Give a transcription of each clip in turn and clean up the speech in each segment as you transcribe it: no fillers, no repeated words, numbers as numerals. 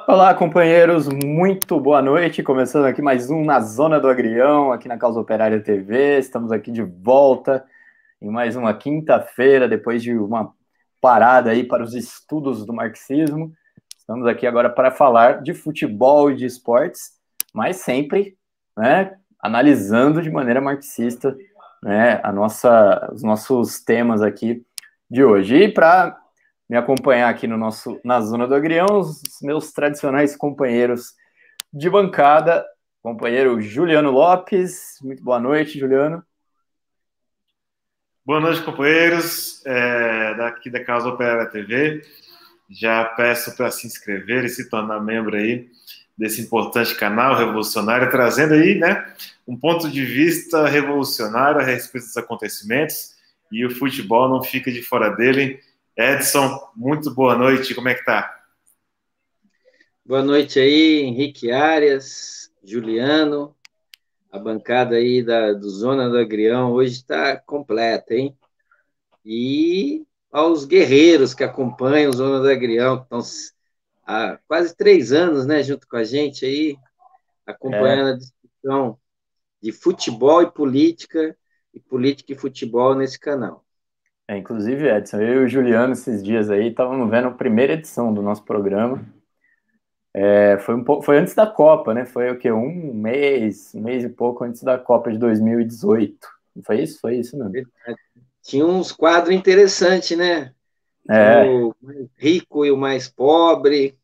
Olá, companheiros, muito boa noite. Começando aqui mais um Na Zona do Agrião, aqui na Causa Operária TV. Estamos aqui de volta em mais uma quinta-feira, depois de uma parada aí para os estudos do marxismo. Estamos aqui agora para falar de futebol e de esportes, mas sempre, né, analisando de maneira marxista, né, os nossos temas aqui de hoje. E para me acompanhar aqui na Zona do Agrião, os meus tradicionais companheiros de bancada, companheiro Juliano Lopes. Muito boa noite, Juliano. Boa noite, companheiros, daqui da Causa Operária TV. Já peço para se inscrever e se tornar membro aí desse importante canal revolucionário, trazendo aí, né, um ponto de vista revolucionário a respeito dos acontecimentos, e o futebol não fica de fora dele. Edson, muito boa noite, como é que tá? Boa noite aí, Henrique Arias, Juliano, a bancada aí do Zona do Agrião hoje está completa, hein? E aos guerreiros que acompanham o Zona do Agrião, que estão há quase 3 anos, né, junto com a gente aí, acompanhando a discussão de futebol e política e futebol nesse canal. Inclusive, Edson, eu e o Juliano esses dias aí estávamos vendo a primeira edição do nosso programa. Foi antes da Copa, né? Foi o quê? Um mês e pouco antes da Copa de 2018. Não foi isso? Foi isso mesmo. Verdade. Tinha uns quadros interessantes, né? Tinha É, o mais rico e o mais pobre,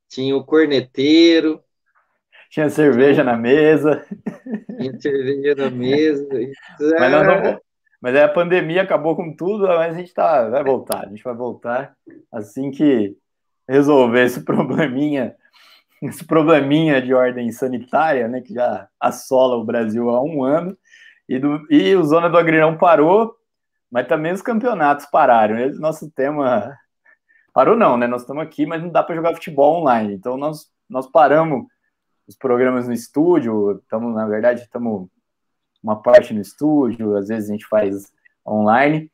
tinha o corneteiro, tinha cerveja na mesa. tinha cerveja na mesa. Mas nós não, mas aí a pandemia acabou com tudo, mas a gente vai voltar, a gente vai voltar assim que resolver esse probleminha de ordem sanitária, né, que já assola o Brasil há um ano, e o Zona do Agrião parou, mas também os campeonatos pararam. Esse nosso tema parou não, né? Nós estamos aqui, mas não dá para jogar futebol online. Então nós paramos os programas no estúdio, na verdade, estamos uma parte no estúdio, às vezes a gente faz online,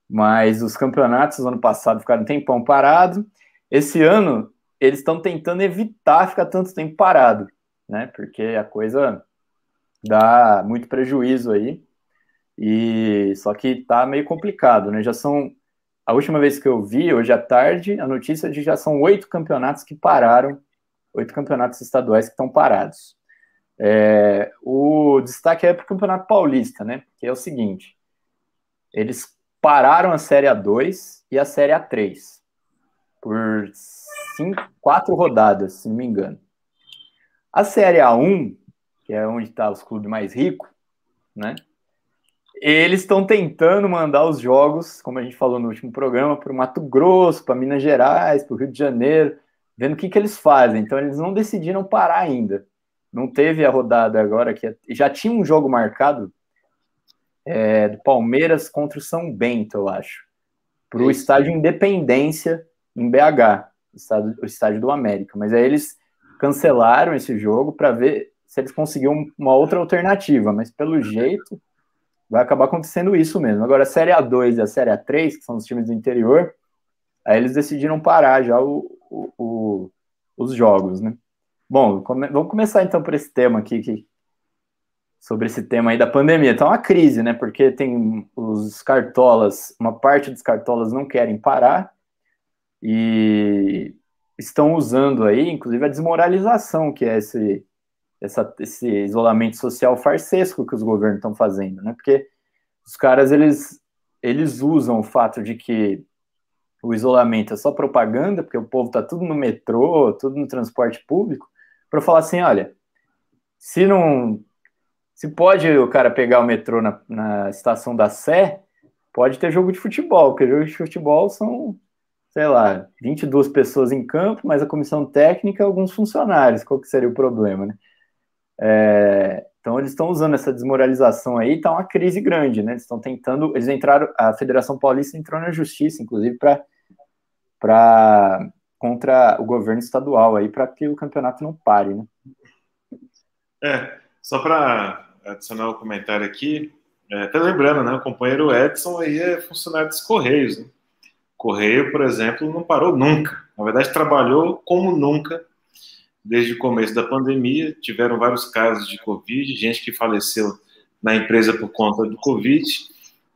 mas os campeonatos do ano passado ficaram um tempão parado. Esse ano, eles estão tentando evitar ficar tanto tempo parado, né? Porque a coisa dá muito prejuízo aí, e só que tá meio complicado, né? A última vez que eu vi, hoje à tarde, a notícia de já são 8 campeonatos que pararam, 8 campeonatos estaduais que estão parados. O destaque é para o Campeonato Paulista, né? Que é o seguinte: eles pararam a Série A2 e a Série A3 por 4 rodadas, se não me engano. A Série A1, que é onde está os clubes mais ricos, né? Eles estão tentando mandar os jogos, como a gente falou no último programa, para o Mato Grosso, para Minas Gerais, para o Rio de Janeiro, vendo o que eles fazem. Então, eles não decidiram parar ainda. Não teve a rodada agora, já tinha um jogo marcado do Palmeiras contra o São Bento, eu acho, para o estádio Independência, em BH, o estádio do América. Mas aí eles cancelaram esse jogo para ver se eles conseguiam uma outra alternativa, mas pelo jeito vai acabar acontecendo isso mesmo. Agora, a Série A2 e a Série A3, que são os times do interior, aí eles decidiram parar já os jogos, né? Bom, vamos começar então por esse tema aqui, sobre esse tema aí da pandemia. Então, é uma crise, né? Porque tem os cartolas, uma parte dos cartolas não querem parar e estão usando aí, inclusive, a desmoralização, que é esse isolamento social farsesco que os governos estão fazendo, né? Porque os caras, eles usam o fato de que o isolamento é só propaganda, porque o povo tá tudo no metrô, tudo no transporte público, para falar assim, olha, se pode o cara pegar o metrô na estação da Sé, pode ter jogo de futebol, porque jogo de futebol são, sei lá, 22 pessoas em campo, mas a comissão técnica e alguns funcionários. Qual que seria o problema, né? Então eles estão usando essa desmoralização aí, tá uma crise grande, né? Eles estão tentando, a Federação Paulista entrou na justiça, inclusive, contra o governo estadual aí, para que o campeonato não pare, né? Só para adicionar um comentário aqui, até lembrando, né, o companheiro Edson aí é funcionário dos Correios, né? Correio, por exemplo, não parou nunca. Na verdade, trabalhou como nunca desde o começo da pandemia. Tiveram vários casos de Covid, gente que faleceu na empresa por conta do Covid,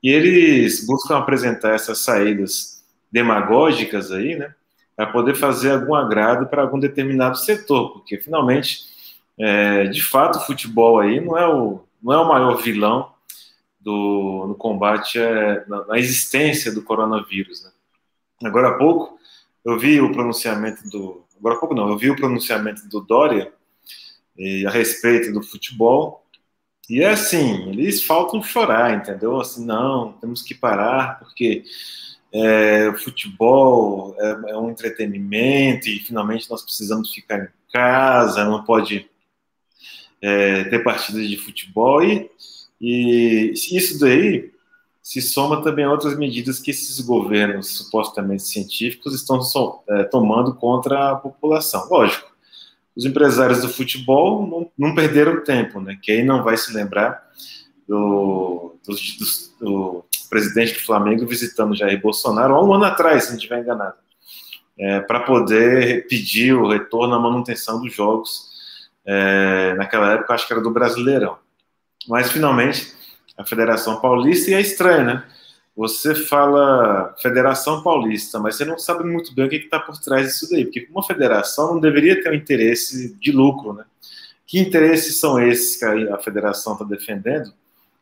e eles buscam apresentar essas saídas demagógicas aí, né, para poder fazer algum agrado para algum determinado setor, porque finalmente, de fato, o futebol aí não é o maior vilão no combate na existência do coronavírus, né? Agora há pouco eu vi o pronunciamento do Dória a respeito do futebol. E é assim, eles faltam chorar, entendeu? Assim, não, temos que parar, porque o futebol é um entretenimento e finalmente nós precisamos ficar em casa, não pode ter partidas de futebol. E isso daí se soma também a outras medidas que esses governos supostamente científicos estão tomando contra a população. Lógico, os empresários do futebol não perderam tempo, né? Quem não vai se lembrar do presidente do Flamengo visitando Jair Bolsonaro há um ano atrás, se não estiver enganado, para poder pedir o retorno à manutenção dos jogos. Naquela época, acho que era do Brasileirão. Mas, finalmente, a Federação Paulista, e é estranho, né? Você fala Federação Paulista, mas você não sabe muito bem o que está por trás disso daí, porque uma federação não deveria ter um interesse de lucro, né? Que interesses são esses que a federação está defendendo,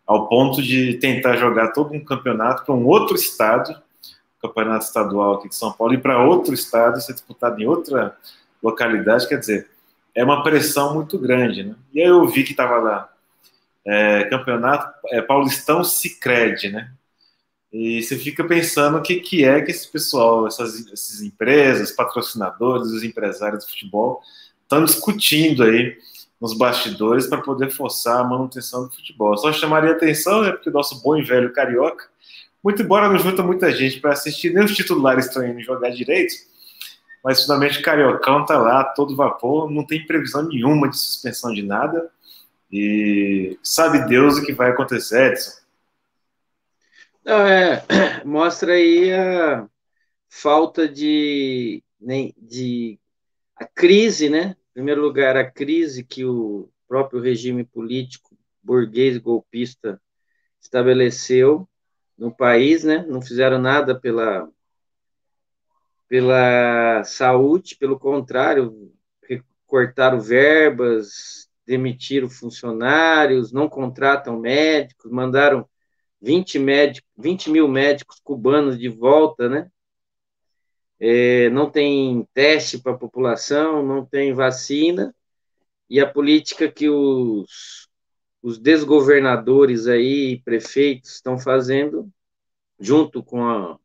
ao ponto de tentar jogar todo um campeonato para um outro estado, campeonato estadual aqui de São Paulo, e para outro estado, ser disputado em outra localidade? Quer dizer, é uma pressão muito grande, né? E aí eu vi que estava lá, campeonato Paulistão Sicredi, né? E você fica pensando o que é que esse pessoal, essas empresas, patrocinadores, os empresários do futebol estão discutindo aí nos bastidores para poder forçar a manutenção do futebol. Só chamaria atenção, porque o nosso bom e velho carioca, muito embora não junta muita gente para assistir, nem os titulares estão indo jogar direito, mas finalmente o Cariocão está lá, todo vapor, não tem previsão nenhuma de suspensão de nada, e sabe Deus o que vai acontecer, Edson. Não, mostra aí a falta a crise, né? Em primeiro lugar, a crise que o próprio regime político burguês golpista estabeleceu no país, né? Não fizeram nada pela saúde, pelo contrário, cortaram verbas, demitiram funcionários, não contratam médicos, mandaram 20 mil médicos cubanos de volta, né? Não tem teste para a população, não tem vacina, e a política que os desgovernadores aí, prefeitos, estão fazendo, junto com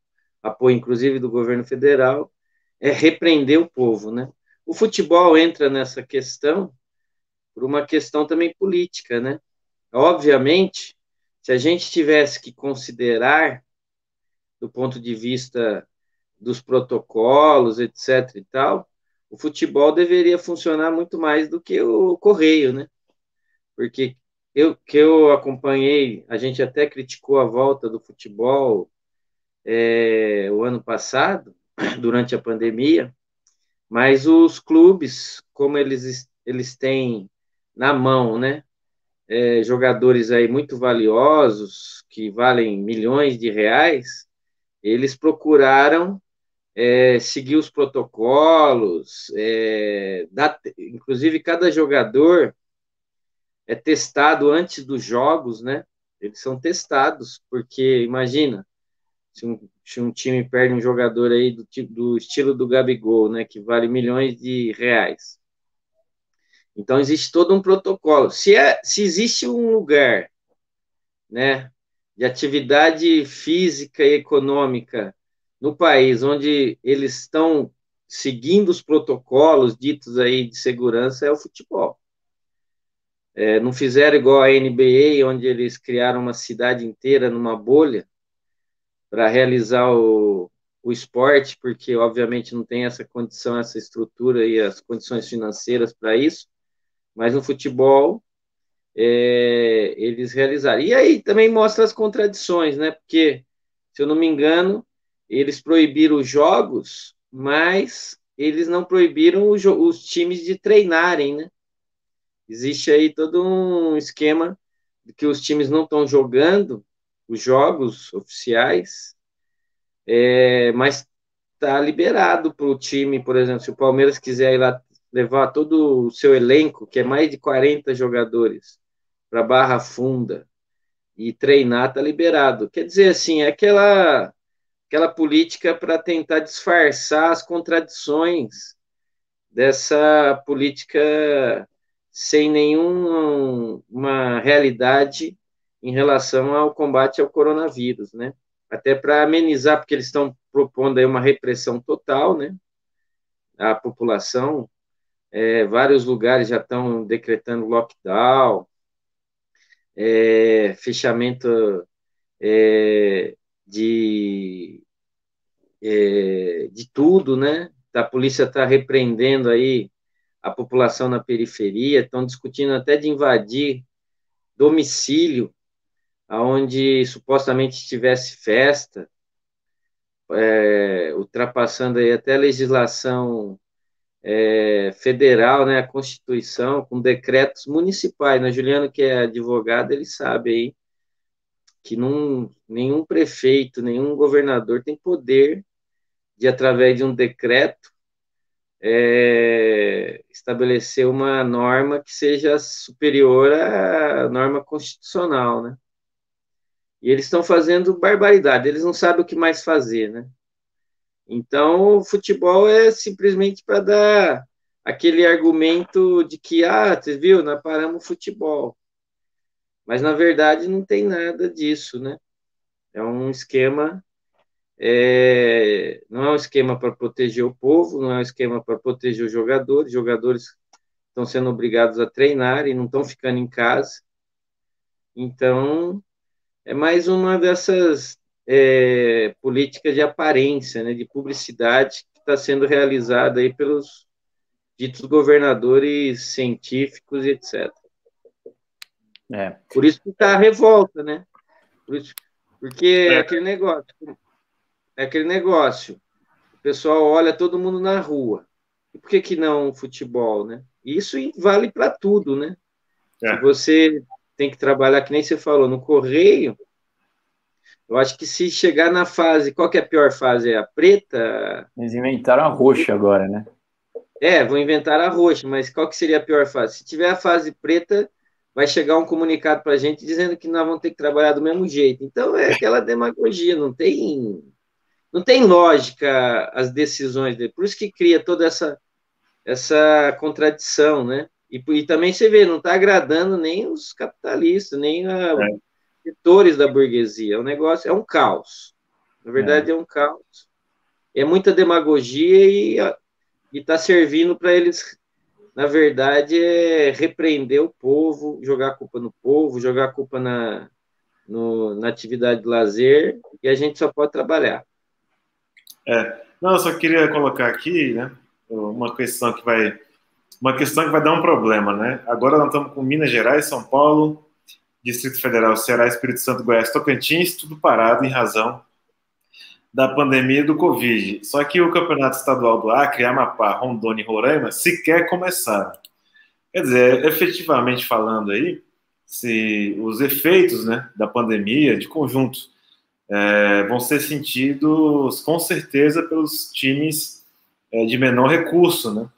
apoio, inclusive, do governo federal, é repreender o povo, né? O futebol entra nessa questão por uma questão também política, né? Obviamente, se a gente tivesse que considerar, do ponto de vista dos protocolos, etc. e tal, o futebol deveria funcionar muito mais do que o Correio, né? Porque eu acompanhei, a gente até criticou a volta do futebol o ano passado, durante a pandemia, mas os clubes, como eles têm na mão, né? Jogadores aí muito valiosos, que valem milhões de reais, eles procuraram seguir os protocolos, inclusive cada jogador é testado antes dos jogos, né? Eles são testados, porque imagina, se um time perde um jogador aí do estilo do Gabigol, né, que vale milhões de reais. Então existe todo um protocolo. Se existe um lugar, né, de atividade física e econômica no país onde eles estão seguindo os protocolos ditos aí de segurança, é o futebol. Não fizeram igual a NBA, onde eles criaram uma cidade inteira numa bolha para realizar o esporte, porque obviamente não tem essa condição, essa estrutura e as condições financeiras para isso, mas no futebol eles realizaram. E aí também mostra as contradições, né? Porque, se eu não me engano, eles proibiram os jogos, mas eles não proibiram os times de treinarem, né? Existe aí todo um esquema de que os times não estão jogando os jogos oficiais, mas está liberado para o time, por exemplo, se o Palmeiras quiser ir lá levar todo o seu elenco, que é mais de 40 jogadores, para Barra Funda e treinar, está liberado. Quer dizer, assim, é aquela política para tentar disfarçar as contradições dessa política sem nenhuma realidade em relação ao combate ao coronavírus, né? Até para amenizar, porque eles estão propondo aí uma repressão total, né? A população, vários lugares já estão decretando lockdown, fechamento de tudo, né? A polícia está repreendendo aí a população na periferia, estão discutindo até de invadir domicílio aonde supostamente tivesse festa, ultrapassando aí até a legislação federal, né, a Constituição, com decretos municipais. Né? Juliano, que é advogado, ele sabe aí que nenhum prefeito, nenhum governador tem poder de, através de um decreto, estabelecer uma norma que seja superior à norma constitucional, né? E eles estão fazendo barbaridade, eles não sabem o que mais fazer, né? Então, o futebol é simplesmente para dar aquele argumento de que, você viu, nós paramos o futebol. Mas, na verdade, não tem nada disso, né? É um esquema, não é um esquema para proteger o povo, não é um esquema para proteger os jogadores estão sendo obrigados a treinar e não estão ficando em casa. Então, é mais uma dessas políticas de aparência, né, de publicidade que está sendo realizada aí pelos ditos governadores científicos e etc. Por isso que está a revolta, né? Porque é aquele negócio. O pessoal olha todo mundo na rua. E por que não futebol, né? Isso vale para tudo, né? Se você tem que trabalhar, que nem você falou, no correio, eu acho que se chegar na fase, qual que é a pior fase? É a preta? Eles inventaram a roxa agora, né? Vão inventar a roxa, mas qual que seria a pior fase? Se tiver a fase preta, vai chegar um comunicado para a gente dizendo que nós vamos ter que trabalhar do mesmo jeito. Então, é aquela demagogia, não tem lógica as decisões dele. Por isso que cria toda essa contradição, né? E também você vê, não está agradando nem os capitalistas, nem os setores da burguesia. O negócio é um caos. Na verdade, é um caos. É muita demagogia e está servindo para eles, na verdade, repreender o povo, jogar a culpa no povo, jogar a culpa na atividade de lazer, e a gente só pode trabalhar. Não, eu só queria colocar aqui, né, uma questão que vai dar um problema, né? Agora nós estamos com Minas Gerais, São Paulo, Distrito Federal, Ceará, Espírito Santo, Goiás, Tocantins, tudo parado em razão da pandemia do Covid. Só que o Campeonato Estadual do Acre, Amapá, Rondônia e Roraima sequer começaram. Quer dizer, efetivamente falando aí, se os efeitos, né, da pandemia, de conjunto, vão ser sentidos com certeza pelos times de menor recurso, né?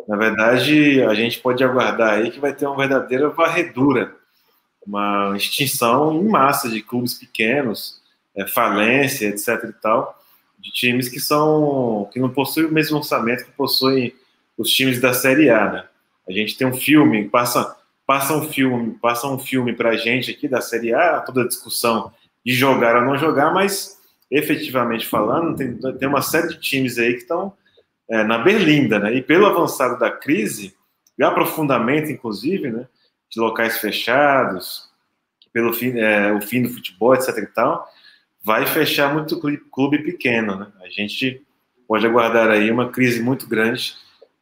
Na verdade, a gente pode aguardar aí que vai ter uma verdadeira varredura, uma extinção em massa de clubes pequenos, falência, etc. e tal, de times que não possuem o mesmo orçamento que possuem os times da Série A, né? A gente tem um filme, passa um filme pra gente aqui da Série A, toda a discussão de jogar ou não jogar, mas efetivamente falando, tem uma série de times aí que estão na berlinda, né? E pelo avançado da crise, e aprofundamento, inclusive, né, de locais fechados, pelo o fim do futebol, etc. e tal, vai fechar muito clube pequeno, né? A gente pode aguardar aí uma crise muito grande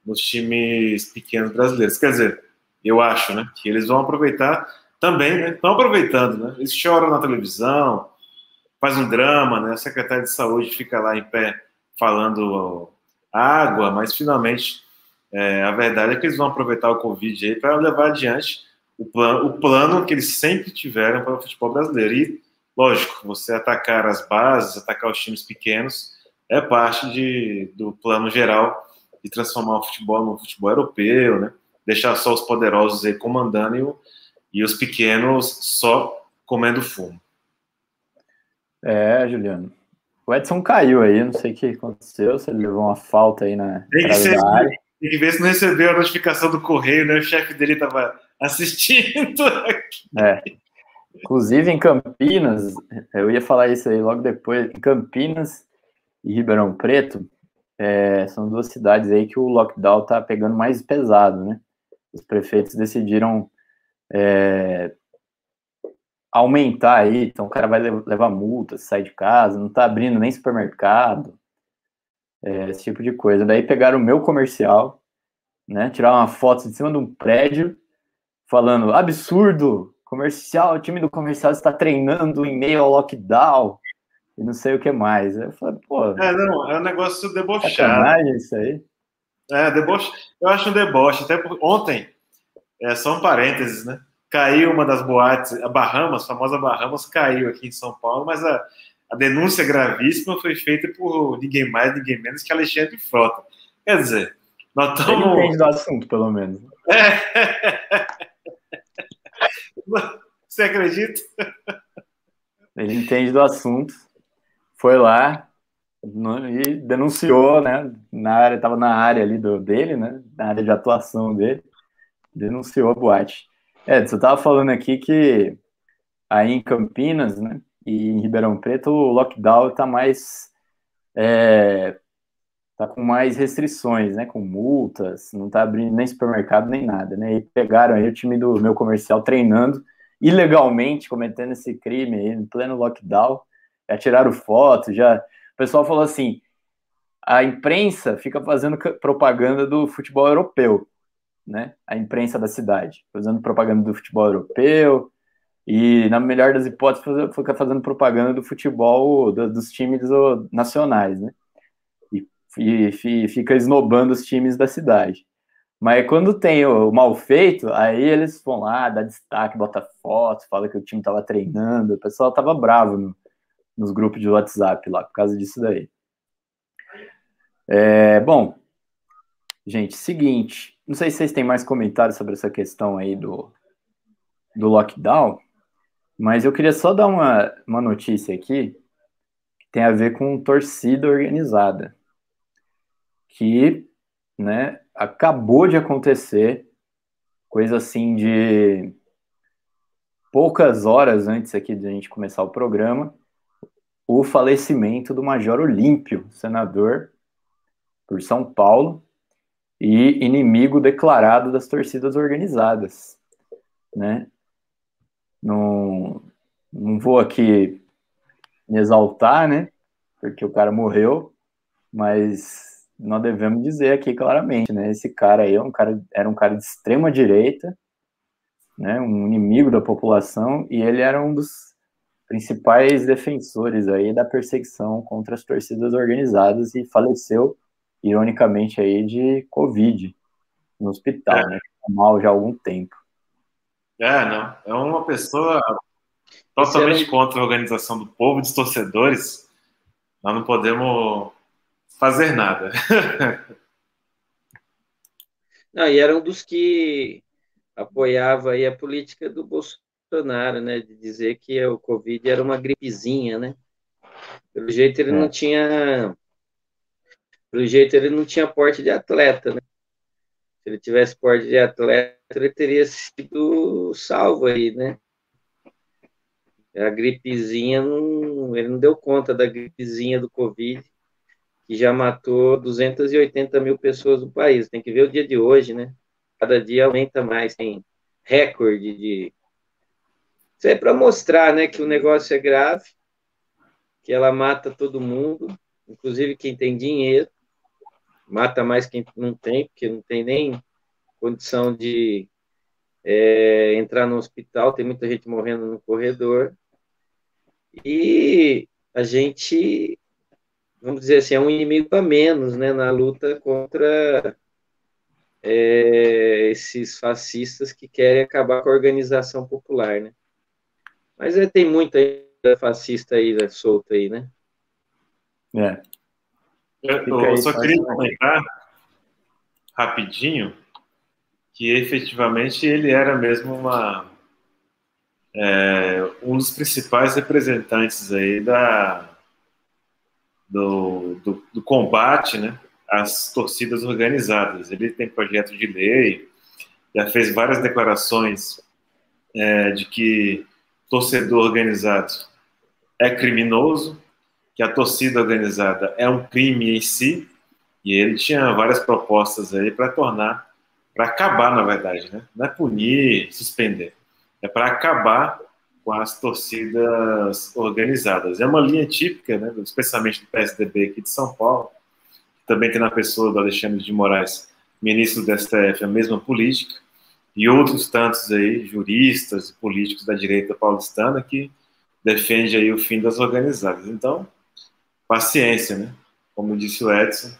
nos times pequenos brasileiros. Quer dizer, eu acho, né, que eles vão aproveitar também, né? Estão aproveitando, né? Eles choram na televisão, faz um drama, né? O secretário de saúde fica lá em pé falando água, mas finalmente a verdade é que eles vão aproveitar o Covid aí para levar adiante o plano que eles sempre tiveram para o futebol brasileiro. E, lógico, você atacar as bases, atacar os times pequenos, é parte do plano geral de transformar o futebol num futebol europeu, né? Deixar só os poderosos aí comandando e os pequenos só comendo fumo. Juliano. O Edson caiu aí, não sei o que aconteceu, se ele levou uma falta aí na entrada da área. Tem que ver se não recebeu a notificação do correio, né? O chefe dele estava assistindo aqui. Inclusive em Campinas, eu ia falar isso aí logo depois, em Campinas e Ribeirão Preto, são duas cidades aí que o lockdown tá pegando mais pesado, né? Os prefeitos decidiram aumentar aí, então o cara vai levar multa, sair de casa, não tá abrindo nem supermercado, esse tipo de coisa. Daí pegaram o meu comercial, né? Tiraram uma foto de cima de um prédio, falando, absurdo, o time do comercial está treinando em meio ao lockdown, e não sei o que mais. Eu falei, pô... não, é um negócio debochado. Sacanagem isso aí. Deboche. Eu acho um deboche. Até ontem, só um parênteses, né? Caiu uma das boates, a Bahamas, a famosa Bahamas, caiu aqui em São Paulo, mas a denúncia gravíssima foi feita por ninguém mais, ninguém menos que Alexandre Frota. Quer dizer, nós estamos... Ele entende do assunto, pelo menos. Você acredita? Ele entende do assunto, foi lá e denunciou, né? Estava na área ali dele, né? Na área de atuação dele, denunciou a boate. Você estava falando aqui que aí em Campinas, né, e em Ribeirão Preto, o lockdown está tá com mais restrições, né, com multas, não está abrindo nem supermercado nem nada, né, e pegaram aí o time do meu comercial treinando ilegalmente, cometendo esse crime aí em pleno lockdown, já tiraram foto, o pessoal falou assim, a imprensa fica fazendo propaganda do futebol europeu, né, a imprensa da cidade, fazendo propaganda do futebol europeu, e na melhor das hipóteses fica fazendo propaganda do futebol dos times nacionais, né, e fica esnobando os times da cidade. Mas quando tem o mal feito, aí eles vão lá, dá destaque, bota foto, fala que o time tava treinando, o pessoal tava bravo nos grupos de WhatsApp lá, por causa disso daí. Bom, gente, seguinte, não sei se vocês têm mais comentários sobre essa questão aí do lockdown, mas eu queria só dar uma notícia aqui que tem a ver com torcida organizada, que, né, acabou de acontecer, coisa assim de poucas horas antes aqui de a gente começar o programa, o falecimento do Major Olímpio, senador por São Paulo, e inimigo declarado das torcidas organizadas, né? Não vou aqui me exaltar, né? Porque o cara morreu, mas nós devemos dizer aqui claramente, né? Esse cara aí era um cara de extrema direita, né? Um inimigo da população, e ele era um dos principais defensores aí da perseguição contra as torcidas organizadas e faleceu, ironicamente, aí de Covid no hospital, né? Tá mal já há algum tempo. Não. É uma pessoa totalmente contra a organização do povo, dos torcedores. Nós não podemos fazer nada. Não, e era um dos que apoiava aí a política do Bolsonaro, né? De dizer que o Covid era uma gripezinha, né? Pelo jeito ele não tinha porte de atleta, né? Se ele tivesse porte de atleta, ele teria sido salvo aí, né? A gripezinha, ele não deu conta da gripezinha do Covid, que já matou 280 mil pessoas no país. Tem que ver o dia de hoje, né? Cada dia aumenta mais, tem recorde de... Isso é para mostrar, né, que o negócio é grave, que ela mata todo mundo, inclusive quem tem dinheiro, mata mais quem não tem, porque não tem nem condição de entrar no hospital, tem muita gente morrendo no corredor. E a gente, vamos dizer assim, é um inimigo a menos, né, na luta contra esses fascistas que querem acabar com a organização popular, né? Mas tem muita fascista aí solta aí, né? É, fica Eu aí só só queria essa... comentar rapidinho que efetivamente ele era mesmo um dos principais representantes aí do combate, né, às torcidas organizadas. Ele tem projeto de lei, já fez várias declarações de que torcedor organizado é criminoso, que a torcida organizada é um crime em si, e ele tinha várias propostas aí para tornar, para acabar, na verdade, né? Não é punir, suspender, é para acabar com as torcidas organizadas. É uma linha típica, né, especialmente do PSDB aqui de São Paulo, também tem na pessoa do Alexandre de Moraes, ministro do STF, a mesma política, e outros tantos aí, juristas e políticos da direita paulistana que defende aí o fim das organizadas. Então, paciência, né? Como disse o Edson, o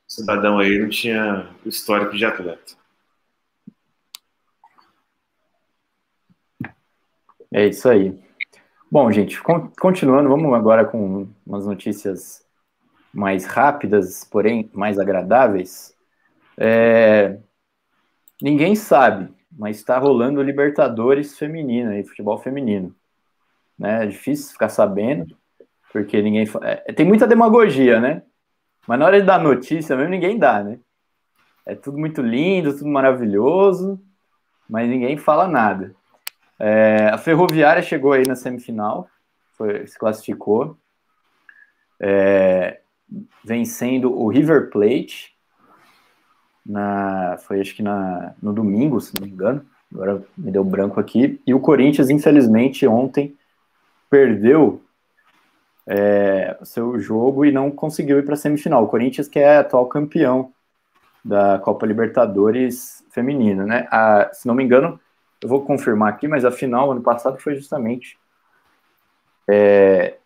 cidadão aí não tinha o histórico de atleta. É isso aí. Bom, gente, continuando, vamos agora com umas notícias mais rápidas, porém mais agradáveis. Ninguém sabe, mas está rolando Libertadores feminina e futebol feminino. Né? É difícil ficar sabendo, porque ninguém. Tem muita demagogia, né? Mas na hora de dar notícia mesmo, ninguém dá, né? É tudo muito lindo, tudo maravilhoso, mas ninguém fala nada. A Ferroviária chegou aí na semifinal, se classificou, vencendo o River Plate, foi acho que no domingo, se não me engano, agora me deu branco aqui, e o Corinthians, infelizmente, ontem perdeu o seu jogo e não conseguiu ir para a semifinal. O Corinthians, que é atual campeão da Copa Libertadores feminina, né? Se não me engano, eu vou confirmar aqui, mas a final ano passado foi justamente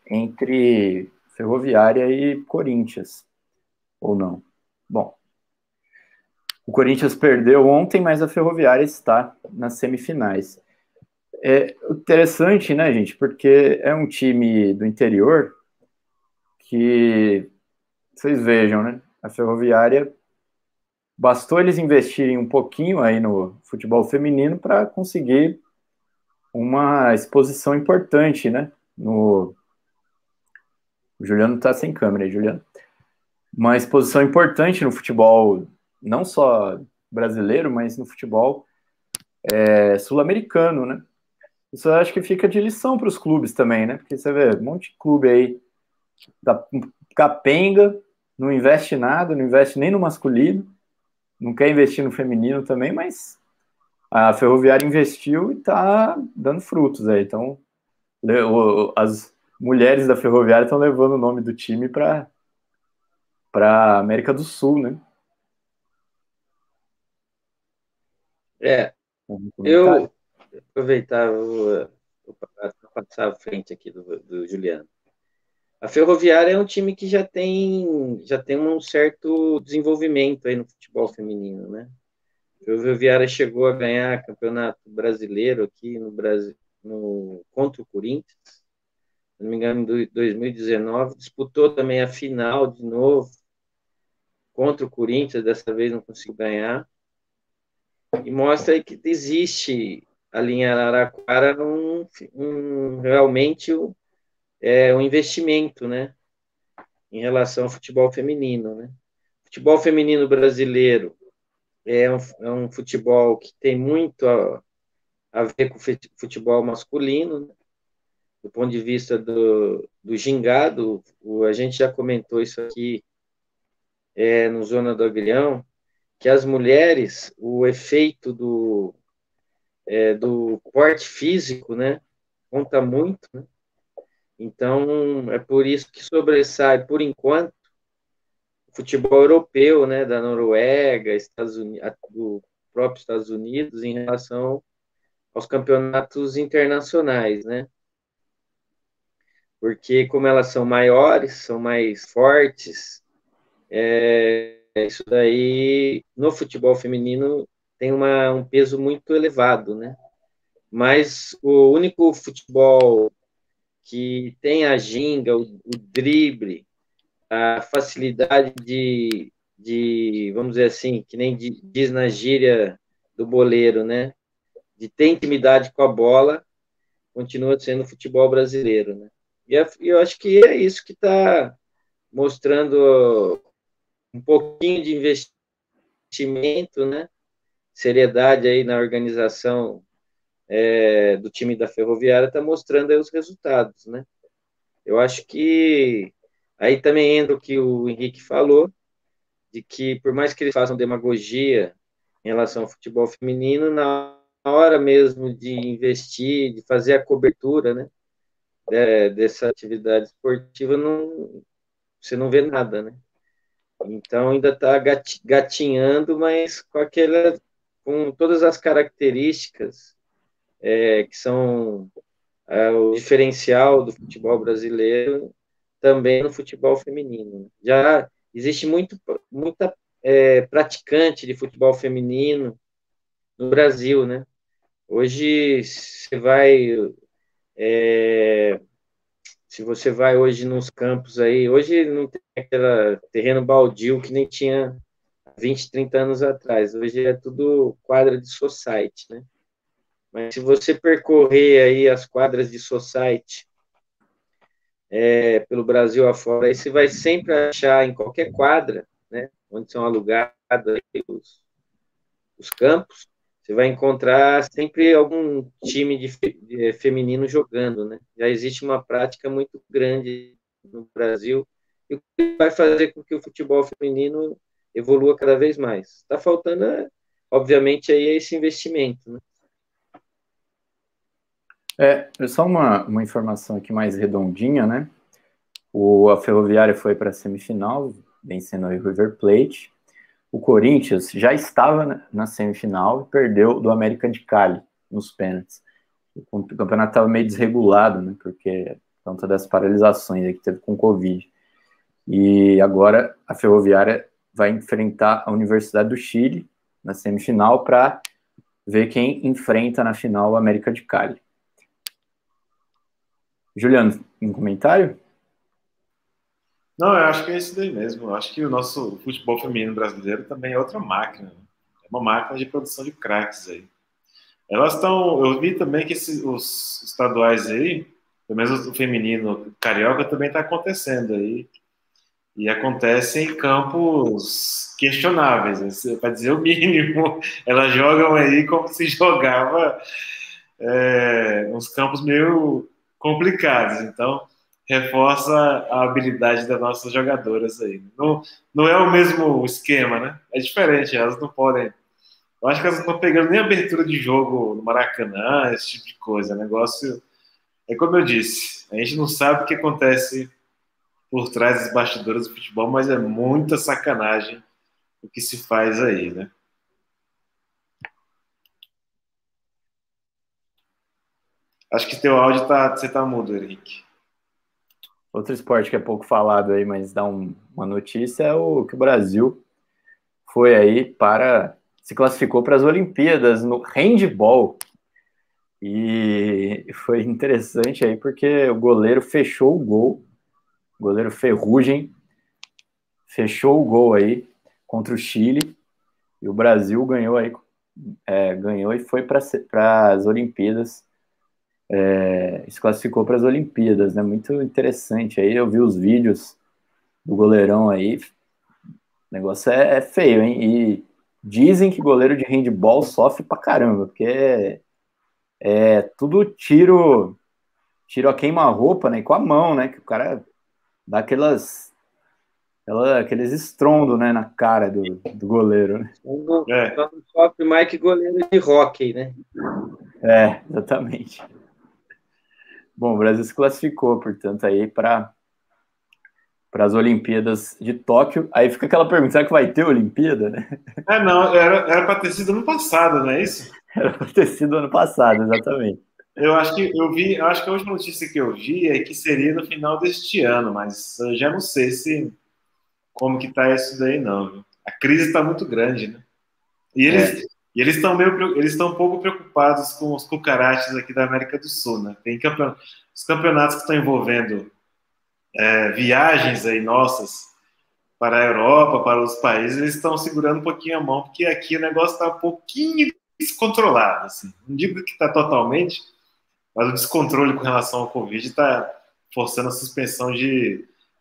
entre Ferroviária e Corinthians, ou não? Bom, o Corinthians perdeu ontem, mas a Ferroviária está nas semifinais. É interessante, né, gente? Porque é um time do interior que, vocês vejam, né? A Ferroviária, bastou eles investirem um pouquinho aí no futebol feminino para conseguir uma exposição importante, né? O Juliano está sem câmera aí, Juliano. Uma exposição importante no futebol, não só brasileiro, mas no futebol sul-americano, né? Isso eu acho que fica de lição para os clubes também, né? Porque você vê um monte de clube aí da capenga, não investe nada, não investe nem no masculino, não quer investir no feminino também, mas a Ferroviária investiu e está dando frutos aí. Então, as mulheres da Ferroviária estão levando o nome do time para América do Sul, né? Eu aproveitar, vou passar à frente aqui do Juliano. A Ferroviária é um time que já tem um certo desenvolvimento aí no futebol feminino, né? A Ferroviária chegou a ganhar campeonato brasileiro aqui no Brasil, contra o Corinthians, se não me engano, em 2019. Disputou também a final de novo contra o Corinthians, dessa vez não conseguiu ganhar. E mostra aí que existe ali em Araraquara realmente um investimento, né, em relação ao futebol feminino, né? O futebol feminino brasileiro é um futebol que tem muito a ver com o futebol masculino, né? Do ponto de vista do gingado, a gente já comentou isso aqui no Zona do Agrião, que as mulheres, o efeito do porte físico, né, conta muito, né? Então, é por isso que sobressai, por enquanto, o futebol europeu, né, da Noruega, Estados Unidos, do próprio Estados Unidos, em relação aos campeonatos internacionais, né? porque como elas são maiores, são mais fortes, isso daí no futebol feminino tem um peso muito elevado, né? Mas o único futebol que tem a ginga, o drible, a facilidade vamos dizer assim, que nem diz na gíria do boleiro, né? De ter intimidade com a bola, continua sendo o futebol brasileiro, né? E eu acho que é isso que está mostrando um pouquinho de investimento, né? Seriedade aí na organização do time da Ferroviária está mostrando aí os resultados, né? Eu acho que aí também entra o que o Henrique falou, de que por mais que eles façam demagogia em relação ao futebol feminino, na hora mesmo de investir, de fazer a cobertura, né, dessa atividade esportiva, você não vê nada, né? Então ainda está gatinhando, mas com todas as características que são o diferencial do futebol brasileiro também no futebol feminino. Já existe muita praticante de futebol feminino no Brasil, né? Hoje se você vai hoje nos campos aí, hoje não tem aquele terreno baldio que nem tinha 20, 30 anos atrás. Hoje é tudo quadra de society, né? Mas se você percorrer aí as quadras de society pelo Brasil afora, aí você vai sempre achar em qualquer quadra, né, onde são alugados os campos, você vai encontrar sempre algum time de feminino jogando, né? Já existe uma prática muito grande no Brasil e o que vai fazer com que o futebol feminino evolua cada vez mais. Está faltando, obviamente, aí esse investimento, né? Só uma informação aqui mais redondinha, né? A Ferroviária foi para a semifinal, vencendo o River Plate. O Corinthians já estava na semifinal e perdeu do América de Cali nos pênaltis. O campeonato estava meio desregulado, né? Porque por conta das paralisações que teve com o Covid. E agora a Ferroviária vai enfrentar a Universidade do Chile na semifinal para ver quem enfrenta na final o América de Cali. Juliano, um comentário? Não, eu acho que é isso daí mesmo. Eu acho que o nosso futebol feminino brasileiro também é outra máquina. É uma máquina de produção de craques aí. Elas estão... Eu vi também que os estaduais aí, pelo menos o feminino carioca, também está acontecendo aí. E acontece em campos questionáveis, para dizer o mínimo. Elas jogam aí como se jogava uns campos meio complicados. Então, reforça a habilidade das nossas jogadoras aí. Não é o mesmo esquema, né? É diferente, elas não podem... Eu acho que elas não estão pegando nem abertura de jogo no Maracanã, esse tipo de coisa. O negócio é como eu disse, a gente não sabe o que acontece por trás dos bastidores do futebol, mas é muita sacanagem o que se faz aí, né? Acho que teu áudio você tá mudo, Henrique. Outro esporte que é pouco falado aí, mas dá uma notícia, é que o Brasil foi aí se classificou para as Olimpíadas no handball. E foi interessante aí porque o goleiro fechou o gol, o goleiro Ferrugem fechou o gol aí contra o Chile, e o Brasil ganhou aí, ganhou e foi para as Olimpíadas, se classificou para as Olimpíadas, né? Muito interessante aí, eu vi os vídeos do goleirão aí, o negócio é feio, hein? E dizem que goleiro de handball sofre pra caramba, porque tudo tiro a queima-roupa, né? E com a mão, né? Que o cara dá aqueles estrondos, né? Na cara do goleiro, né? Só não sofre mais que goleiro de hóquei, né? Exatamente. Bom, o Brasil se classificou, portanto, aí para as Olimpíadas de Tóquio. Aí fica aquela pergunta, será que vai ter Olimpíada, né? Não, era para ter sido ano passado, não é isso? Era para ter sido ano passado, exatamente. Eu acho que eu acho que a última notícia que eu vi é que seria no final deste ano, mas eu já não sei se como que tá isso daí não, viu? A crise está muito grande, né? E É, eles estão eles estão um pouco preocupados com os cucarachas aqui da América do Sul, né? Os campeonatos que estão envolvendo viagens aí nossas para a Europa, para os países, eles estão segurando um pouquinho a mão, porque aqui o negócio está um pouquinho descontrolado, assim. Não digo que está totalmente, mas o descontrole com relação ao Covid está forçando a suspensão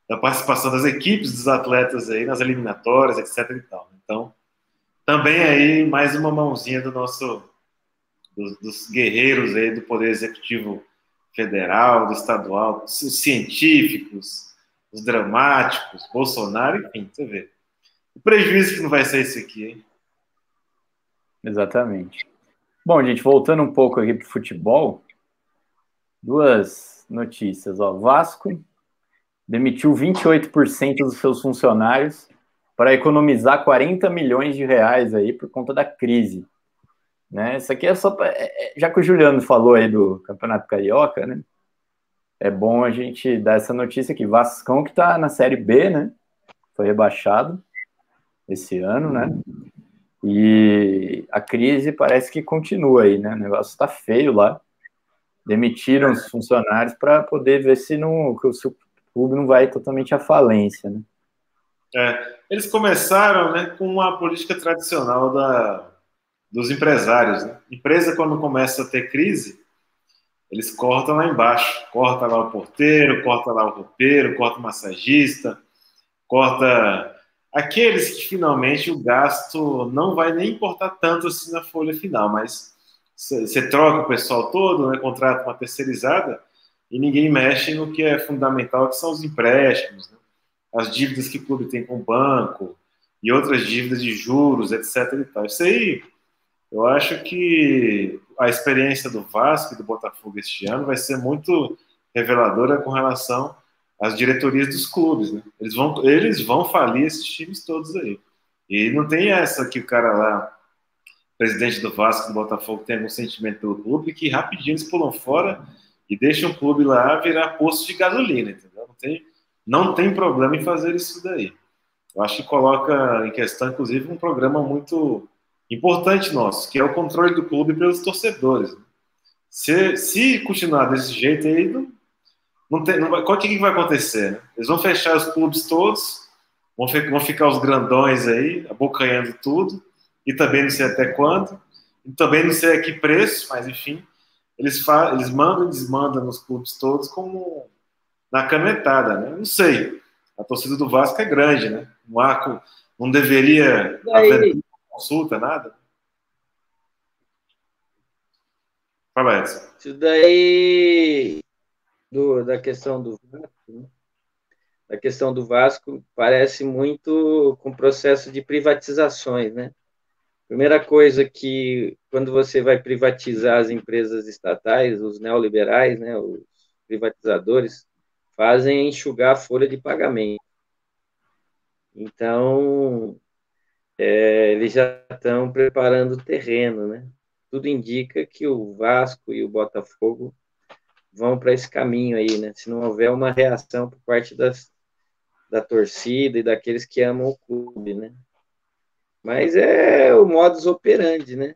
da participação das equipes dos atletas aí nas eliminatórias, etc. E tal. Então, também aí mais uma mãozinha dos guerreiros aí do Poder Executivo Federal, do estadual, os científicos, os dramáticos, Bolsonaro, enfim, você vê. O prejuízo que não vai ser esse aqui, hein? exatamente. Bom, gente, voltando um pouco aqui para o futebol, duas notícias. Ó, Vasco demitiu 28% dos seus funcionários para economizar 40 milhões de reais aí por conta da crise. Né? Isso aqui é só pra, já que o Juliano falou aí do Campeonato Carioca, né? É bom a gente dar essa notícia aqui. Vascão que está na Série B, né? Foi rebaixado esse ano, né? E a crise parece que continua aí, né? O negócio está feio lá. Demitiram os funcionários para poder ver se o clube não vai totalmente à falência, né? Eles começaram, né, com uma política tradicional dos empresários. Né? Empresa, quando começa a ter crise, eles cortam lá embaixo. Corta lá o porteiro, corta lá o roupeiro, corta o massagista, corta aqueles que finalmente o gasto não vai nem importar tanto assim na folha final, mas você troca o pessoal todo, né, contrata uma terceirizada e ninguém mexe no que é fundamental, que são os empréstimos, né? As dívidas que o clube tem com o banco e outras dívidas de juros, etc. E tal. Isso aí, eu acho que a experiência do Vasco e do Botafogo este ano vai ser muito reveladora com relação às diretorias dos clubes. Né? Eles vão falir esses times todos aí. E não tem essa que o cara lá, presidente do Vasco e do Botafogo, tem algum sentimento pelo clube, que rapidinho eles pulam fora e deixam o clube lá virar posto de gasolina, entendeu? Não tem problema em fazer isso daí. Eu acho que coloca em questão, inclusive, um programa muito importante nosso, que é o controle do clube pelos torcedores. Se continuar desse jeito aí, o que vai acontecer? Né? Eles vão fechar os clubes todos, vão ficar os grandões aí, abocanhando tudo, e também não sei até quando, e também não sei a que preço, mas enfim, eles mandam e desmandam nos clubes todos como na canetada, né? Não sei. A torcida do Vasco é grande, né? Não deveria haver consulta, nada. Fala, Edson. Isso daí da questão do Vasco, né? Da questão do Vasco parece muito com o processo de privatizações, né? Primeira coisa que quando você vai privatizar as empresas estatais, os neoliberais, né, os privatizadores fazem é enxugar a folha de pagamento. Então, eles já estão preparando o terreno, né? Tudo indica que o Vasco e o Botafogo vão para esse caminho aí, né? Se não houver uma reação por parte da torcida e daqueles que amam o clube, né? Mas é o modus operandi, né?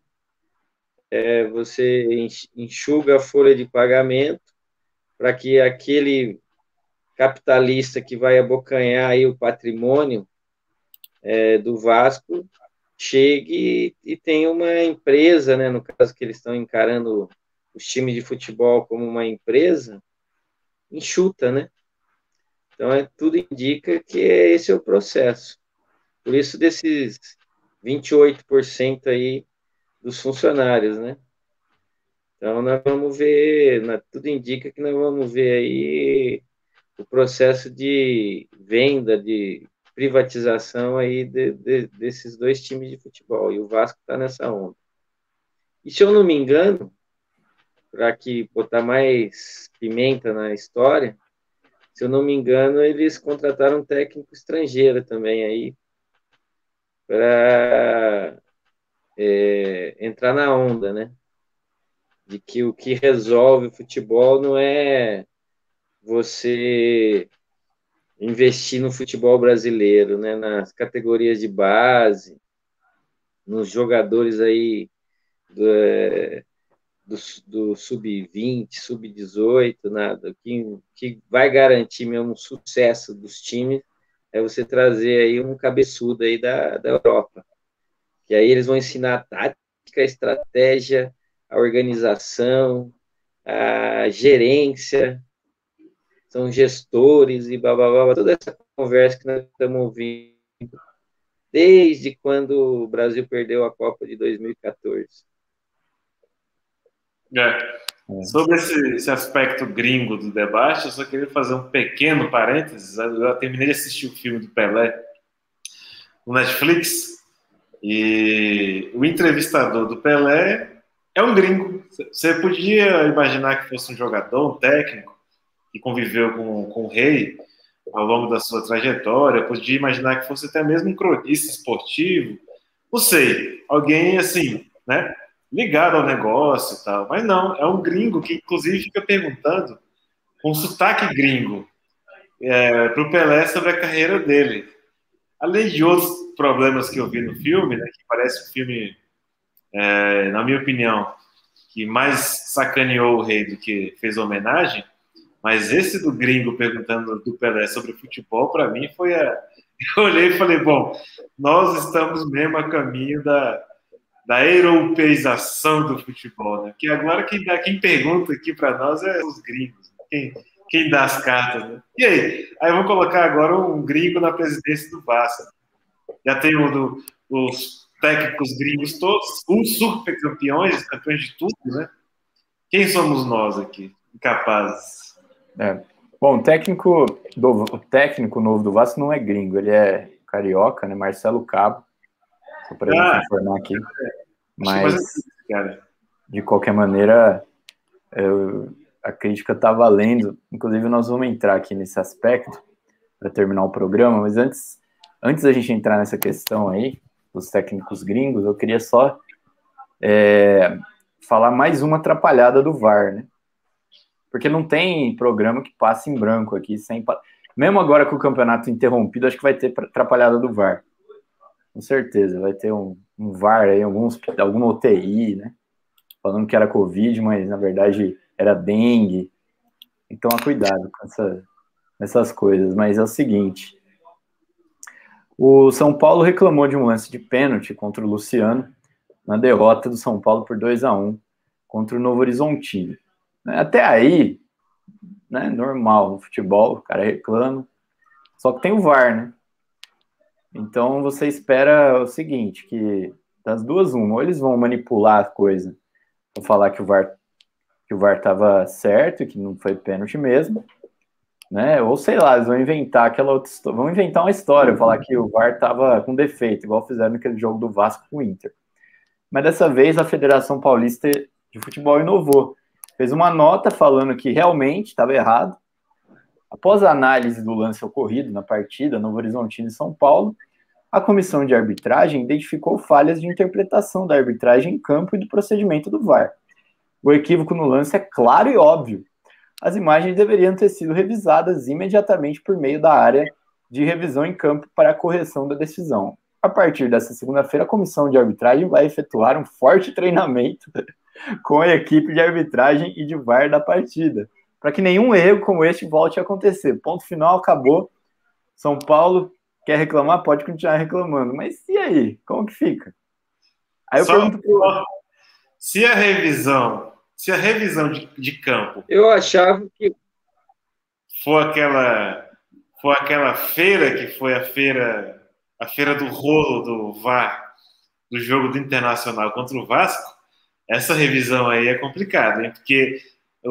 Você enxuga a folha de pagamento para que aquele capitalista que vai abocanhar aí o patrimônio do Vasco chegue e tenha uma empresa, né? No caso que eles estão encarando os times de futebol como uma empresa, enxuta, né? Então, tudo indica que esse é o processo. Por isso, desses 28% aí dos funcionários, né? Então, nós vamos ver, tudo indica que nós vamos ver aí o processo de venda, de privatização aí desses dois times de futebol. E o Vasco está nessa onda. E se eu não me engano, para que botar mais pimenta na história, se eu não me engano, eles contrataram um técnico estrangeiro também aí para entrar na onda, né? de que o que resolve o futebol não é você investir no futebol brasileiro, né, nas categorias de base, nos jogadores aí do sub-20, sub-18, nada. O que vai garantir mesmo o sucesso dos times é você trazer aí um cabeçudo aí da Europa. E aí eles vão ensinar a tática, a estratégia, a organização, a gerência, são gestores e blá, blá, blá, toda essa conversa que nós estamos ouvindo desde quando o Brasil perdeu a Copa de 2014. Sobre esse aspecto gringo do debate, eu só queria fazer um pequeno parênteses. Eu terminei de assistir o filme do Pelé no Netflix e o entrevistador do Pelé é um gringo. Você podia imaginar que fosse um jogador, um técnico que conviveu com o rei ao longo da sua trajetória, podia imaginar que fosse até mesmo um cronista esportivo, não sei, alguém assim, né, ligado ao negócio e tal, mas não, é um gringo que inclusive fica perguntando com sotaque gringo para o Pelé sobre a carreira dele. Além de outros problemas que eu vi no filme, né, que parece um filme, na minha opinião, que mais sacaneou o rei do que fez homenagem, mas esse do gringo perguntando do Pelé sobre futebol, para mim foi eu olhei e falei, bom, nós estamos mesmo a caminho da europeização do futebol, né? Porque agora quem pergunta aqui para nós é os gringos, quem dá as cartas, né? E aí? Aí vamos colocar agora um gringo na presidência do Vasco. Já tem os técnicos gringos todos, os super campeões de tudo, né? Quem somos nós aqui, incapazes? Bom, o técnico novo do Vasco não é gringo, ele é carioca, né? Marcelo Cabo, só para gente informar aqui. Mas, de qualquer maneira, a crítica está valendo. Inclusive, nós vamos entrar aqui nesse aspecto para terminar o programa, mas antes da gente entrar nessa questão aí, dos técnicos gringos, eu queria só falar mais uma atrapalhada do VAR, né? Porque não tem programa que passe em branco aqui, mesmo agora com o campeonato interrompido, acho que vai ter atrapalhada do VAR. Com certeza, vai ter um VAR aí, alguma UTI, né? Falando que era Covid, mas na verdade era dengue. Então, cuidado com essas coisas. Mas é o seguinte, o São Paulo reclamou de um lance de pênalti contra o Luciano na derrota do São Paulo por 2-1 contra o Novo Horizontino. Até aí, né, normal no futebol, o cara reclama, só que tem o VAR, né? Então você espera o seguinte, que das duas uma, ou eles vão manipular a coisa para falar que o VAR estava certo, que não foi pênalti mesmo, né? Ou sei lá, eles vão inventar aquela outra história, vão inventar uma história, falar que o VAR estava com defeito, igual fizeram naquele jogo do Vasco com o Inter. Mas dessa vez a Federação Paulista de Futebol inovou. Fez uma nota falando que realmente estava errado. Após a análise do lance ocorrido na partida Novo Horizontino e São Paulo, a comissão de arbitragem identificou falhas de interpretação da arbitragem em campo e do procedimento do VAR. O equívoco no lance é claro e óbvio. As imagens deveriam ter sido revisadas imediatamente por meio da área de revisão em campo para a correção da decisão. A partir dessa segunda-feira, a comissão de arbitragem vai efetuar um forte treinamento com a equipe de arbitragem e de VAR da partida, para que nenhum erro como este volte a acontecer. Ponto final, acabou. São Paulo quer reclamar? Pode continuar reclamando. Mas e aí? Como que fica? Aí eu pergunto se a revisão de campo... Eu achava que... For aquela feira que foi a feira do rolo do VAR, do jogo do Internacional contra o Vasco, essa revisão aí é complicada, hein? Porque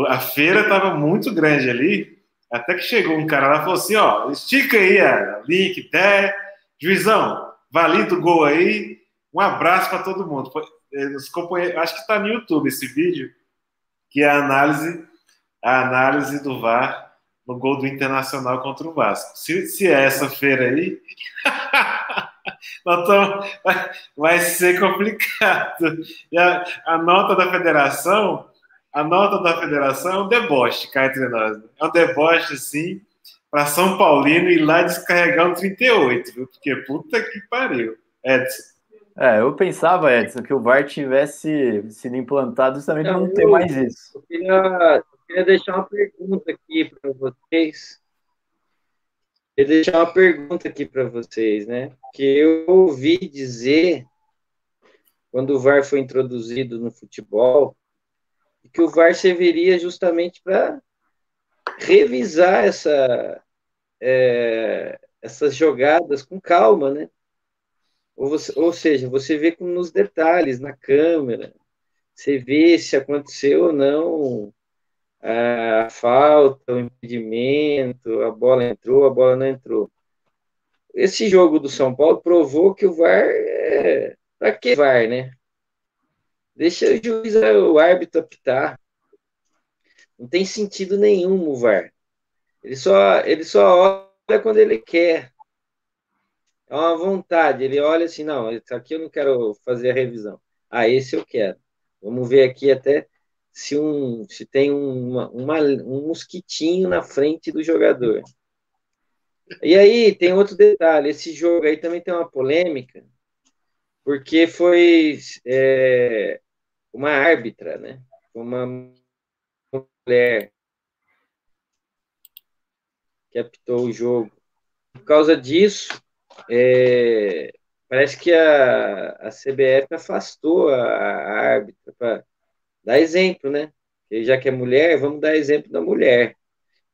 a feira estava muito grande ali, até que chegou um cara lá e falou assim, ó, estica aí a link, juizão, valida o gol aí, um abraço para todo mundo. Acho que está no YouTube esse vídeo, que é a análise do VAR no gol do Internacional contra o Vasco. Se é essa feira aí, vai ser complicado. E a nota da federação a nota da federação é um deboche, cá entre nós. É um deboche, assim, para São Paulino ir lá descarregar um 38, viu? Porque puta que pariu. Edson. Eu pensava, Edson, que o VAR tivesse sido implantado justamente para não ter mais isso. Eu queria deixar uma pergunta aqui para vocês. Né? Que eu ouvi dizer, quando o VAR foi introduzido no futebol, que o VAR serviria justamente para revisar essas jogadas com calma, né? Ou seja, você vê nos detalhes, na câmera, você vê se aconteceu ou não a falta, o impedimento, a bola entrou, a bola não entrou. Esse jogo do São Paulo provou que o VAR para que VAR, né? Deixa o juiz, o árbitro apitar. Não tem sentido nenhum o VAR. Ele só olha quando ele quer. É uma vontade. Ele olha assim, não, isso aqui eu não quero fazer a revisão. Esse eu quero. Vamos ver aqui até se tem um mosquitinho na frente do jogador. E aí tem outro detalhe. Esse jogo aí também tem uma polêmica, porque foi uma árbitra, né? Uma mulher que apitou o jogo. Por causa disso, parece que a CBF afastou a árbitra para dar exemplo, né? E já que é mulher, vamos dar exemplo da mulher.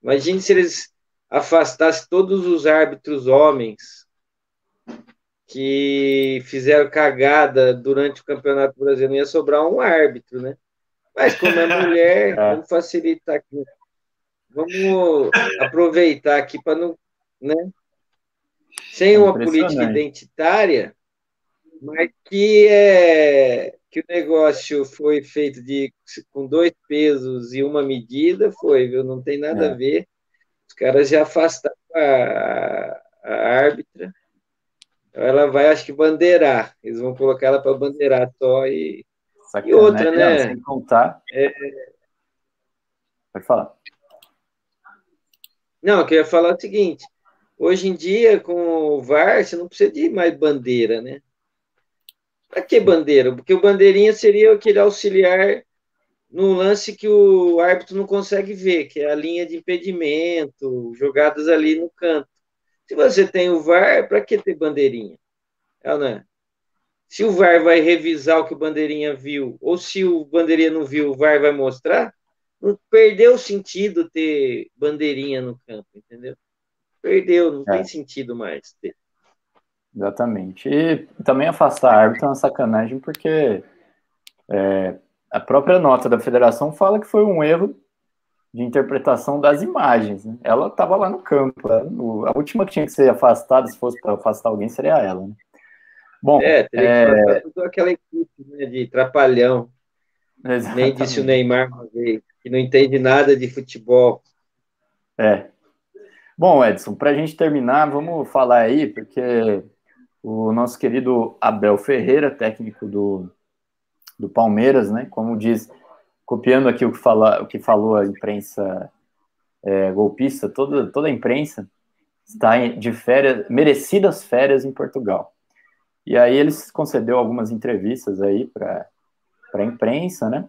Imagine se eles afastassem todos os árbitros homens que fizeram cagada durante o Campeonato Brasileiro, não ia sobrar um árbitro, né? Mas como é mulher, vamos facilitar aqui. Vamos aproveitar aqui para não, né? Sem uma política identitária, mas que o negócio foi feito com 2 pesos e uma medida, viu? Não tem nada a ver. Os caras já afastaram a árbitra. Ela vai, acho que, bandeirar. Eles vão colocar ela para bandeirar só e outra, né? Não, sem contar. Pode falar. Não, eu queria falar o seguinte. Hoje em dia, com o VAR, você não precisa de mais bandeira, né? Para que bandeira? Porque o bandeirinha seria aquele auxiliar no lance que o árbitro não consegue ver, que é a linha de impedimento, jogadas ali no canto. Se você tem o VAR, para que ter bandeirinha? Né? Se o VAR vai revisar o que o bandeirinha viu, ou se o bandeirinha não viu, o VAR vai mostrar, não perdeu o sentido ter bandeirinha no campo, entendeu? Perdeu, não tem sentido mais ter. Exatamente. E também afastar a árbitra é uma sacanagem, porque a própria nota da federação fala que foi um erro de interpretação das imagens. Né? Ela estava lá no campo. A última que tinha que ser afastada, se fosse para afastar alguém, seria ela. Né? Bom, teria que afastar toda aquela equipe, né, de trapalhão. Exatamente. Nem disse o Neymar uma vez, que não entende nada de futebol. Bom, Edson, para a gente terminar, vamos falar aí, porque o nosso querido Abel Ferreira, técnico do Palmeiras, né, como diz, copiando aqui o que falou a imprensa golpista, toda a imprensa está de férias, merecidas férias em Portugal. E aí eles concedeu algumas entrevistas aí para a imprensa, né,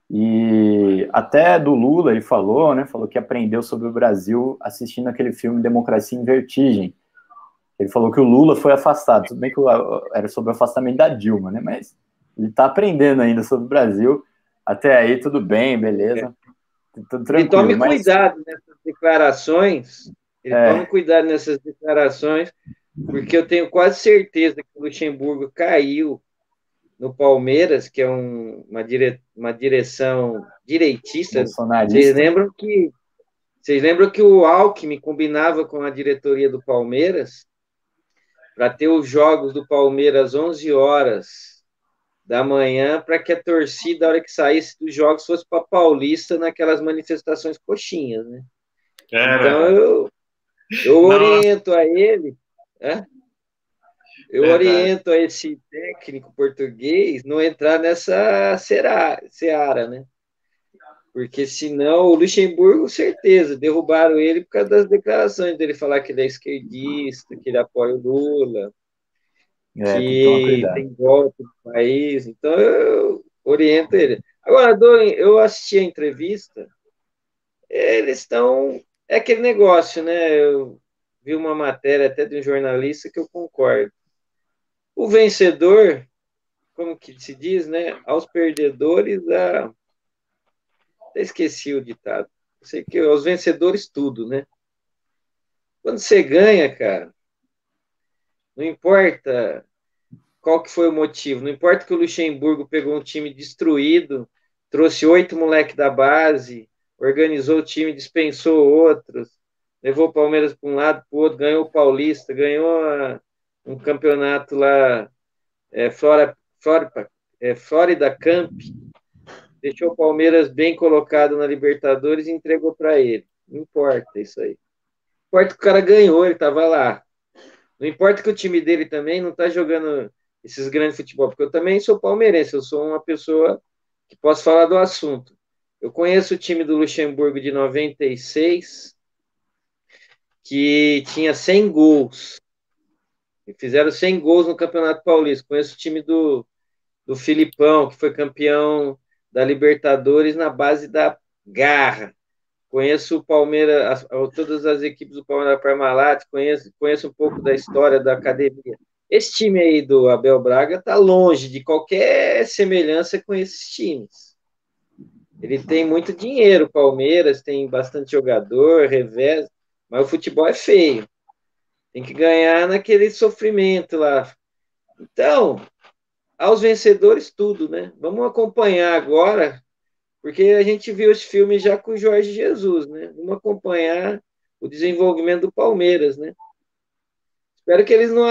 e até do Lula ele falou, né, falou que aprendeu sobre o Brasil assistindo aquele filme Democracia em Vertigem. Ele falou que o Lula foi afastado, tudo bem que era sobre o afastamento da Dilma, né, mas ele está aprendendo ainda sobre o Brasil, até aí tudo bem, beleza, tudo tranquilo. E tome cuidado nessas declarações, porque eu tenho quase certeza que o Luxemburgo caiu no Palmeiras, que é uma direção direitista. Vocês lembram que o Alckmin combinava com a diretoria do Palmeiras para ter os jogos do Palmeiras às 11 horas da manhã, para que a torcida, na hora que saísse dos jogos, fosse para Paulista naquelas manifestações coxinhas, né? Então, eu oriento a ele... Eu oriento a esse técnico português não entrar nessa seara, né? Porque senão o Luxemburgo, certeza, derrubaram ele por causa das declarações dele falar que ele é esquerdista, que ele apoia o Lula, É, tem que tomar que cuidado. tem golpe no país. Então eu oriento ele. Agora, eu assisti a entrevista, eles estão. É aquele negócio, né? Eu vi uma matéria até de um jornalista que eu concordo. O vencedor, como que se diz, né? Aos perdedores, até esqueci o ditado. Eu sei que aos vencedores tudo, né? Quando você ganha, cara, não importa qual que foi o motivo, não importa que o Luxemburgo pegou um time destruído, trouxe 8 moleques da base, organizou o time, dispensou outros, levou o Palmeiras para um lado, para o outro, ganhou o Paulista, ganhou um campeonato lá, Florida Camp, deixou o Palmeiras bem colocado na Libertadores e entregou para ele. Não importa isso aí. Não importa que o cara ganhou, ele estava lá. Não importa que o time dele também não está jogando esses grandes futebol, porque eu também sou palmeirense, eu sou uma pessoa que posso falar do assunto. Eu conheço o time do Luxemburgo de 96, que tinha 100 gols. E fizeram 100 gols no Campeonato Paulista. Conheço o time do Filipão, que foi campeão da Libertadores na base da garra. Conheço o Palmeiras, todas as equipes do Palmeiras Parmalat, conheço um pouco da história da academia. Esse time aí do Abel Braga está longe de qualquer semelhança com esses times. Ele tem muito dinheiro, o Palmeiras tem bastante jogador, revés, mas o futebol é feio. Tem que ganhar naquele sofrimento lá. Então, aos vencedores tudo, né? Vamos acompanhar agora, porque a gente viu esse filme já com o Jorge Jesus, né? Vamos acompanhar o desenvolvimento do Palmeiras, né? Espero que eles não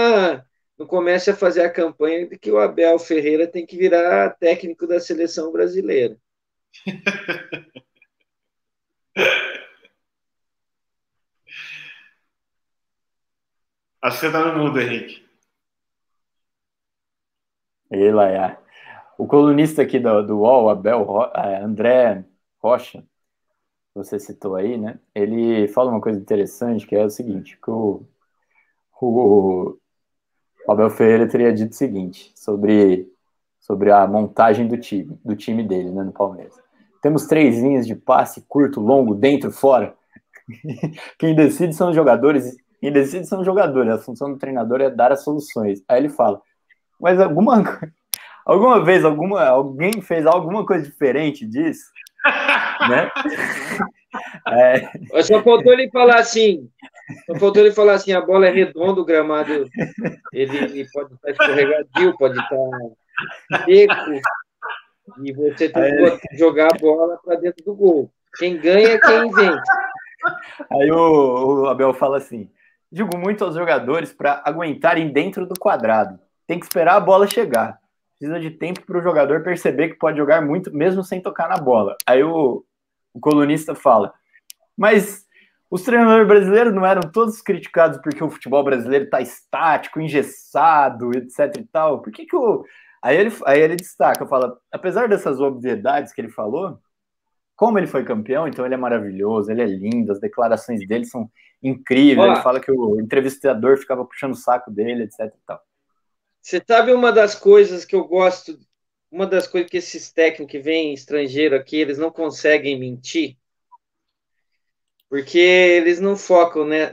comecem a fazer a campanha de que o Abel Ferreira tem que virar técnico da seleção brasileira. Acho que você tá no mundo, Henrique. E lá, é. O colunista aqui do UOL, André Rocha, você citou aí, né? Ele fala uma coisa interessante, que é o seguinte, que o Abel Ferreira teria dito o seguinte, sobre a montagem do time dele, né, no Palmeiras. Temos 3 linhas de passe, curto, longo, dentro, fora. Quem decide são os jogadores, a função do treinador é dar as soluções. Aí ele fala, mas alguma vez alguém fez alguma coisa diferente disso? Né? Só faltou ele falar assim, a bola é redonda, o gramado ele pode estar escorregadio, pode estar seco, e você tem que jogar a bola para dentro do gol. Quem ganha é quem vence. Aí o Abel fala assim, digo muito aos jogadores para aguentarem dentro do quadrado. Tem que esperar a bola chegar. Precisa de tempo para o jogador perceber que pode jogar muito mesmo sem tocar na bola. Aí o colunista fala, mas os treinadores brasileiros não eram todos criticados porque o futebol brasileiro está estático, engessado, etc e tal. Por que o... Aí ele destaca, fala, apesar dessas obviedades que ele falou, como ele foi campeão, então ele é maravilhoso, ele é lindo, as declarações dele são incríveis, ele fala que o entrevistador ficava puxando o saco dele, etc e tal. Você sabe uma das coisas que eu gosto, uma das coisas que esses técnicos que vêm estrangeiro aqui, eles não conseguem mentir, porque eles não focam, né,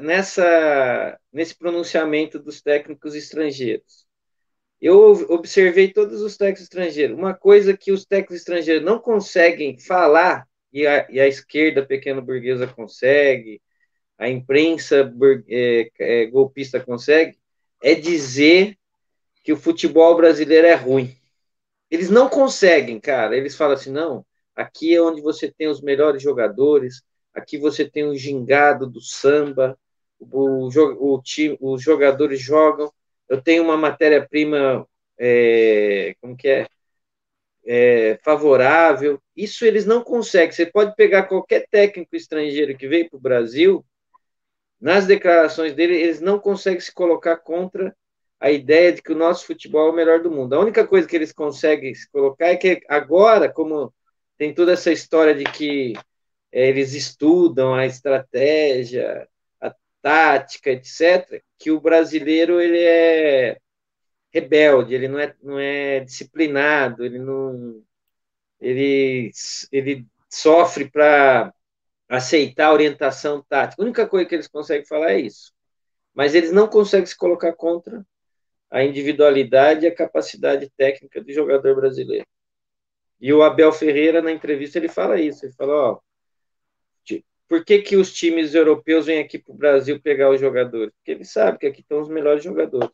nesse pronunciamento dos técnicos estrangeiros. Eu observei todos os técnicos estrangeiros. Uma coisa que os técnicos estrangeiros não conseguem falar, e a esquerda pequeno burguesa consegue, a imprensa golpista consegue, é dizer que o futebol brasileiro é ruim. Eles não conseguem, cara. Eles falam assim, não, aqui é onde você tem os melhores jogadores, aqui você tem o gingado do samba, os jogadores jogam, eu tenho uma matéria-prima, como que favorável. Isso eles não conseguem. Você pode pegar qualquer técnico estrangeiro que veio para o Brasil, nas declarações dele, eles não conseguem se colocar contra a ideia de que o nosso futebol é o melhor do mundo. A única coisa que eles conseguem se colocar é que agora, como tem toda essa história de que eles estudam a estratégia, a tática, etc., que o brasileiro ele é rebelde, ele não é disciplinado, ele sofre para aceitar a orientação tática. A única coisa que eles conseguem falar é isso. Mas eles não conseguem se colocar contra a individualidade e a capacidade técnica do jogador brasileiro. E o Abel Ferreira, na entrevista, ele fala isso. Ele fala, ó, por que os times europeus vêm aqui para o Brasil pegar os jogadores? Porque eles sabem que aqui estão os melhores jogadores.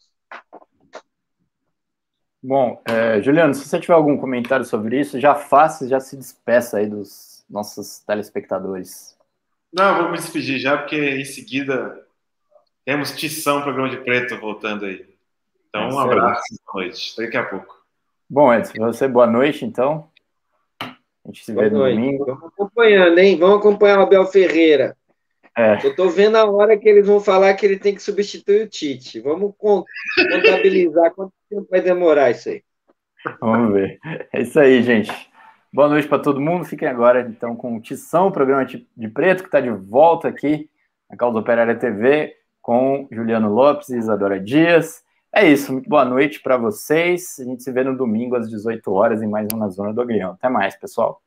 Bom, Juliano, se você tiver algum comentário sobre isso, já faça, já se despeça aí dos nossos telespectadores. Não, vou me despedir já, porque em seguida temos Tição, programa de preto, voltando aí. Então, um abraço, boa noite. Daqui a pouco. Bom, Edson, você, boa noite, então. A gente se vê no domingo. Vamos acompanhando, hein? Vamos acompanhar o Abel Ferreira. Eu estou vendo a hora que eles vão falar que ele tem que substituir o Tite. Vamos contabilizar quanto tempo vai demorar isso aí. Vamos ver. É isso aí, gente. Boa noite para todo mundo. Fiquem agora, então, com o Tição, o programa de preto, que está de volta aqui na Causa Operária TV, com Juliano Lopes e Isadora Dias. É isso. Muito boa noite para vocês. A gente se vê no domingo às 18 horas em mais uma Zona do Agrião. Até mais, pessoal.